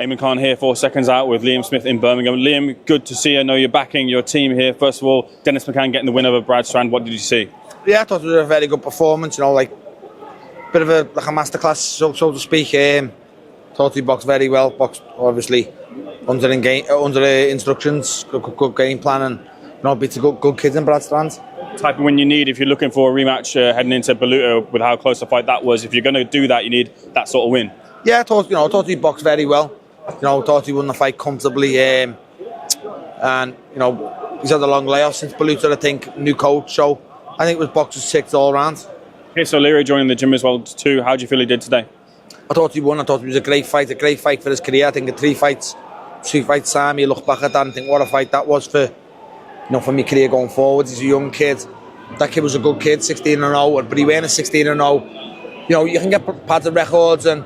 Eamon Khan here for Seconds Out with Liam Smith in Birmingham. Liam, good to see you. I know you're backing your team here. First of all, Dennis McCann getting the win over Brad Strand. What did you see? Yeah, I thought it was a very good performance. You know, like bit of a masterclass, so to speak. Thought he boxed very well. Boxed obviously under the instructions, good game plan, and you know, beats a good kids in Brad Strand. Type of win you need if you're looking for a rematch heading into Baluta with how close a fight that was. If you're going to do that, you need that sort of win. Yeah, I thought he boxed very well. You know, thought he won the fight comfortably, and you know, he's had a long layoff since Baluta. I think new coach, so I think it was boxers 6 all round. Chris Eubank joining the gym as well too. How do you feel he did today? I thought he won. I thought it was a great fight for his career. I think in 2 fights time, you look back at that and think what a fight that was for, you know, for my career going forward. He's a young kid. That kid was a good kid, 16-0, but he went a 16-0. You know, you can get padded records and,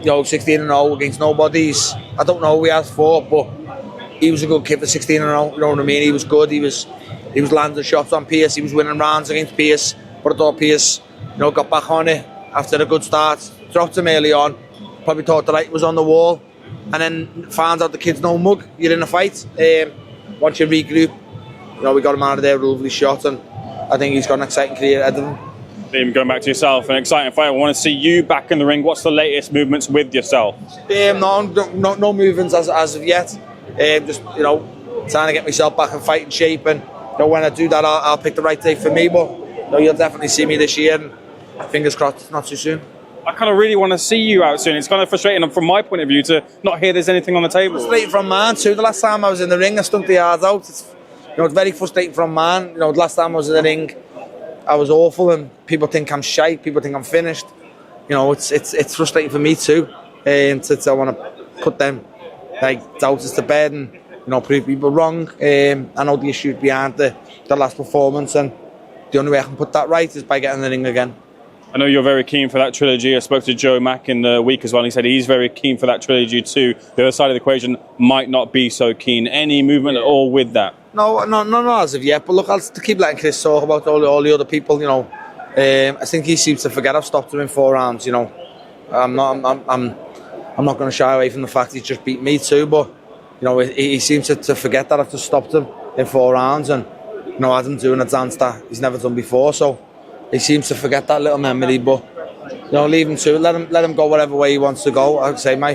you know, 16-0 against nobodies. I don't know who he has fought, but he was a good kid for 16-0. You know what I mean? He was good. He was landing shots on Pierce. He was winning rounds against Pierce. But I thought Pierce, you know, got back on it after a good start. Dropped him early on. Probably thought the light was on the wall, and then found out the kid's no mug. You're in a fight. Once you regroup, you know, we got him out of there with a lovely shot, and I think he's got an exciting career ahead of him. Liam, going back to yourself, an exciting fight. I want to see you back in the ring. What's the latest movements with yourself? No movements as of yet. Just, you know, trying to get myself back in fighting shape, and you know, when I do that, I'll pick the right day for me. But you know, you'll definitely see me this year, and fingers crossed it's not too soon. I kind of really want to see you out soon. It's kind of frustrating from my point of view to not hear there's anything on the table. Frustrating from mine too. The last time I was in the ring, I stunk the yards out. It's very frustrating from mine. You know, the last time I was in the ring, I was awful, and people think I'm shite. People think I'm finished. You know, it's frustrating for me too. And I want to put them like doubters to bed and, you know, prove people wrong. I know the issues behind the last performance, and the only way I can put that right is by getting in the ring again. I know you're very keen for that trilogy. I spoke to Joe Mack in the week as well. He said he's very keen for that trilogy too. The other side of the equation might not be so keen. Any movement at all with that? No, as of yet. But look, I'll keep letting Chris talk about all the other people. You know, I think he seems to forget I've stopped him in 4 rounds. You know, I'm not going to shy away from the fact he's just beat me too. But you know, he seems to forget that I've just stopped him in 4 rounds, and you know, had him doing a dance that he's never done before. So he seems to forget that little memory. But you know, leave him to it. Let him go whatever way he wants to go. I'd say my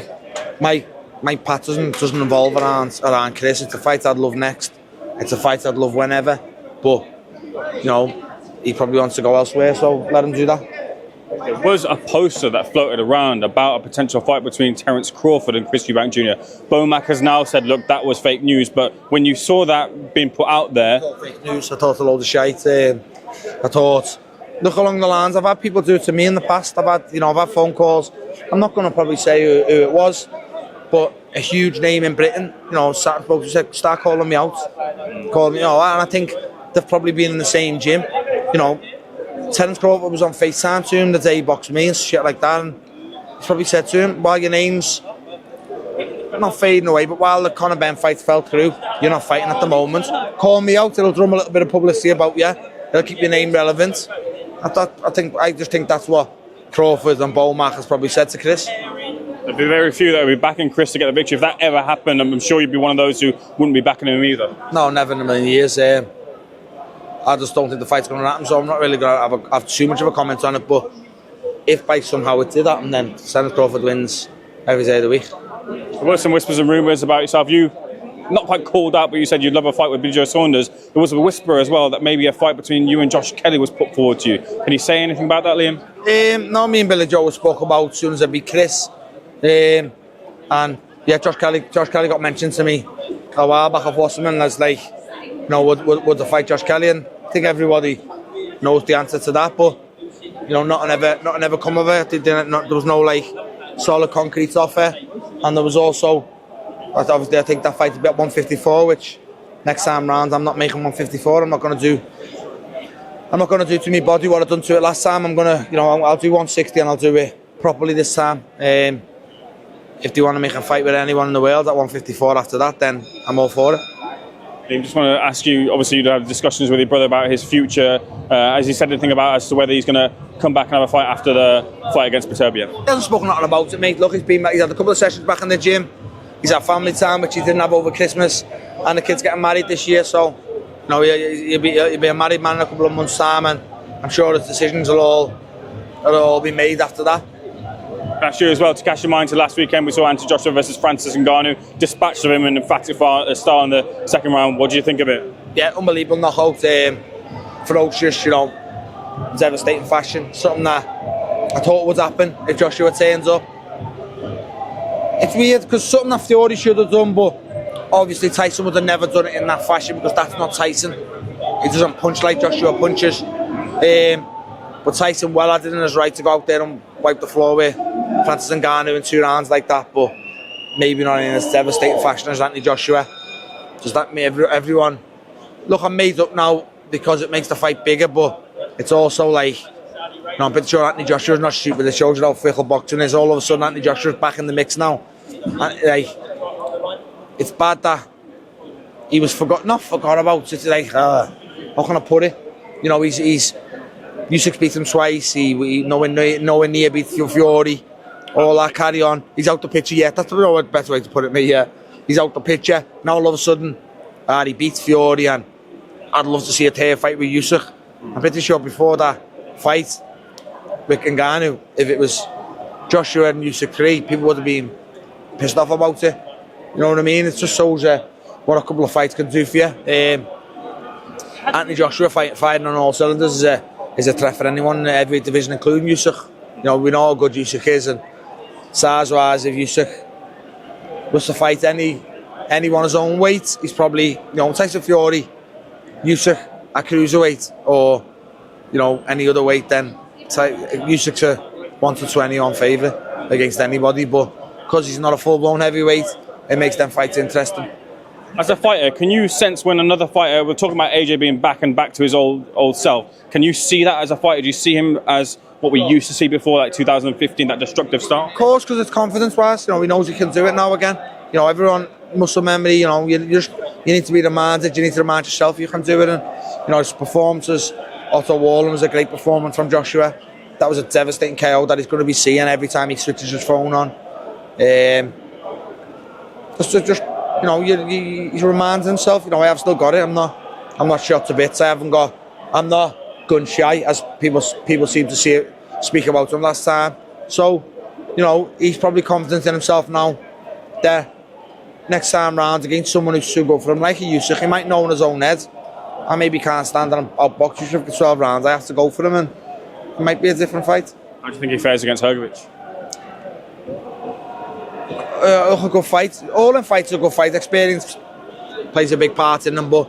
path doesn't involve around Chris. It's a fight I'd love next. It's a fight I'd love whenever. But you know, he probably wants to go elsewhere. So let him do that. There was a poster that floated around about a potential fight between Terence Crawford and Chris Eubank Jr. Bomac has now said, look, that was fake news. But when you saw that being put out there... I thought fake news. I thought a load of shite. I thought, look along the lines. I've had people do it to me in the past. I've had phone calls. I'm not going to probably say who it was, but a huge name in Britain. You know, start calling me out. Calling me, you know, and I think they've probably been in the same gym. You know, Terence Crawford was on FaceTime to him the day he boxed me and shit like that, and he's probably said to him, while your name's not fading away, but while the Conor Ben fight fell through, you're not fighting at the moment. Call me out, it'll drum a little bit of publicity about you. It'll keep your name relevant. I just think that's what Crawford and Bomac has probably said to Chris. There'll be very few that will be backing Chris to get the victory. If that ever happened, I'm sure you'd be one of those who wouldn't be backing him either. No, never in a million years. I just don't think the fight's going to happen, so I'm not really going to have too much of a comment on it. But if by somehow it did happen, then Terence Crawford wins every day of the week. There were some whispers and rumours about yourself. You, not quite called out, but you said you'd love a fight with Billy Joe Saunders. There was a whisper as well that maybe a fight between you and Josh Kelly was put forward to you. Can you say anything about that, Liam? No, me and Billy Joe spoke about as soon as I beat Chris. And yeah, Josh Kelly got mentioned to me a while back of Wasserman. And I was like, you know, would the fight Josh Kelly? And I think everybody knows the answer to that, but you know, nothing ever come of it. There was no like solid concrete offer, and there was also, obviously, I think that fight's about 154, which next time round I'm not making 154. I'm not going to do to my body what I done to it last time. I'm gonna, you know, I'll do 160 and I'll do it properly this time. If they want to make a fight with anyone in the world at 154 after that, then I'm all for it. I just want to ask you, obviously you'd have discussions with your brother about his future. Has he said anything about as to whether he's going to come back and have a fight after the fight against Beterbiev? He hasn't spoken nothing about it, mate. Look, he's had a couple of sessions back in the gym. He's had family time, which he didn't have over Christmas, and the kid's getting married this year, so you know he'll be a married man in a couple of months' time, and I'm sure his decisions will all be made after that. Last year as well, to cast your mind to last weekend, we saw Anthony Joshua versus Francis Ngannou, dispatched of him in emphatic style in the second round. What do you think of it? Yeah, unbelievable knockout, ferocious, you know, devastating fashion. Something that I thought would happen if Joshua turns up. It's weird because something that Fury should have done, but obviously Tyson would have never done it in that fashion because that's not Tyson. He doesn't punch like Joshua punches. But Tyson well had it in his right to go out there and wipe the floor with Francis Ngannou in 2 rounds like that, but maybe not in as devastating fashion as Anthony Joshua. Just that everyone... Look, I'm made up now because it makes the fight bigger, but it's also like... You know, I'm pretty sure Anthony Joshua's not stupid. It shows you how fickle boxing is. All of a sudden, Anthony Joshua's back in the mix now. And, like, it's bad that he was forgot about. It's like, how can I put it? You know, he's Usyk beat him twice. He nowhere near beat Fury. All that carry on. He's out the picture yet. That's the better way to put it. He's out the picture now. All of a sudden, he beats Fury, and I'd love to see a tear fight with Usyk. I'm pretty sure before that fight with Ngannou, if it was Joshua and Usyk 3, people would have been pissed off about it. You know what I mean? It just shows what a couple of fights can do for you. Anthony Joshua fighting on all cylinders is a threat for anyone in every division, including Usyk. You know, we know how good Usyk is, and size-wise, if Usyk was to fight anyone his own weight, he's probably, you know, Tyson Fury, Usyk at cruiserweight, or, you know, any other weight, then Usyk's a 1-20 on favourite against anybody, but because he's not a full-blown heavyweight, it makes them fights interesting. As a fighter, can you sense when another fighter, we're talking about AJ being back to his old self, can you see that as a fighter? Do you see him as what we used to see before, like 2015, that destructive style? Of course, because it's confidence-wise. You know, he knows he can do it now again. You know, everyone, muscle memory, you know, you need to be reminded, you need to remind yourself you can do it. And, you know, his performances, Otto Warren was a great performance from Joshua. That was a devastating KO that he's going to be seeing every time he switches his phone on. Just you know, he's reminding himself, you know, I have still got it. I'm not shot to bits. I'm not gun shy, as people seem to speak about him last time. So, you know, he's probably confident in himself now. That next time round against someone who's too good for him, like a Usyk, he might know in his own head, I maybe can't stand and I'll box Usyk for 12 rounds. I have to go for him, and it might be a different fight. How do you think he fares against Hrgovic? A good fight. All in fights are a good fight. Experience plays a big part in them, but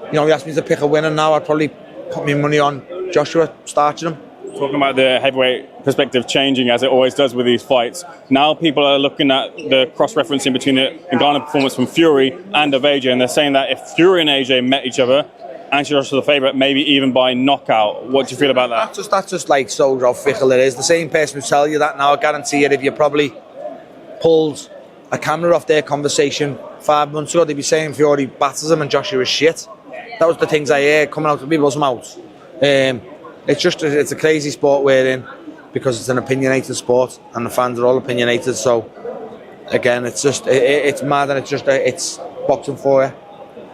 you know, he asked me to pick a winner now. I'd probably put my money on Joshua starching him. Talking about the heavyweight perspective changing as it always does with these fights, now people are looking at the cross-referencing between the Ngannou performance from Fury and of AJ, and they're saying that if Fury and AJ met each other, Anthony Joshua the favourite, maybe even by knockout. What do you feel about that? That's just like so how fickle it is. The same person who tell you that now, I guarantee it, if you probably pulled a camera off their conversation 5 months ago, they'd be saying Fury batters him and Joshua is shit. That was the things I heard coming out of people's mouths. It's a crazy sport we're in because it's an opinionated sport and the fans are all opinionated. So again, it's just it's mad, and it's boxing for you.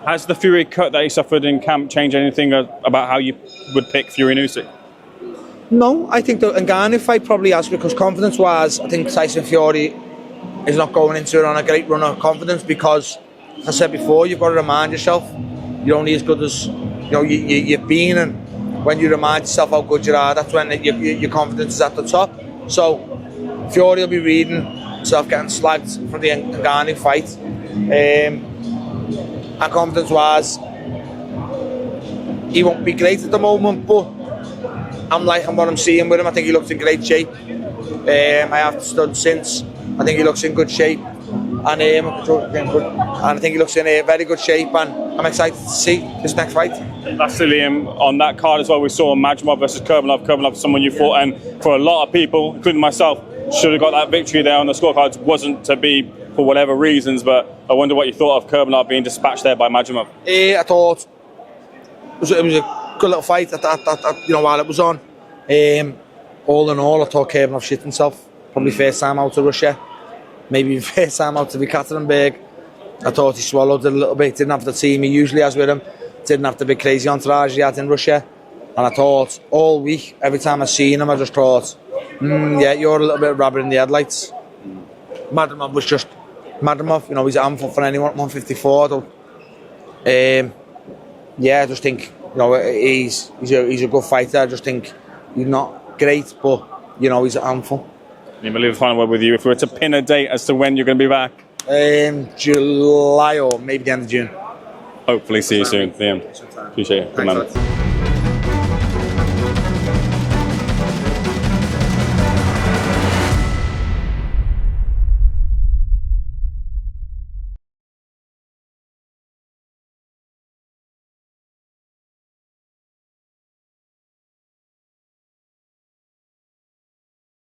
Has the Fury cut that he suffered in camp changed anything about how you would pick Fury and Usyk? No, I think the Ngannou fight probably has, because confidence-wise, I think Tyson Fury is not going into it on a great run of confidence, because, as I said before, you've got to remind yourself you're only as good as you've been, and when you remind yourself how good you are, that's when your confidence is at the top. So Fury will be reading himself getting slagged from the Ngannou fight, and confidence-wise, he won't be great at the moment, but I'm liking what I'm seeing with him. I think he looks in great shape. I have stood since. I think he looks in good shape, and I think he looks in a very good shape, and I'm excited to see his next fight. Lastly, Liam, on that card as well, we saw Majmov versus Kurbanov. Kurbanov, someone you fought, and for a lot of people, including myself, should have got that victory there on the scorecards. Wasn't to be for whatever reasons, but I wonder what you thought of Kurbanov being dispatched there by Majmov. I thought it was a good little fight while it was on. All in all, I thought Kurbanov shit himself. Probably first time out of Russia. maybe first time out to Ekaterinburg, I thought he swallowed it a little bit. Didn't have the team he usually has with him. Didn't have the big crazy entourage he had in Russia. And I thought all week, every time I seen him, I just thought, yeah, you're a little bit rabbit in the headlights. Madrimov was just Madrimov. You know, he's a handful for anyone at 154 though. Yeah, I just think, you know, he's a good fighter. I just think he's not great, but, you know, he's a handful. I believe the final word with you. If we were to pin a date as to when you're going to be back? July or maybe the end of June. Hopefully see you soon, Liam. Appreciate it. Good man.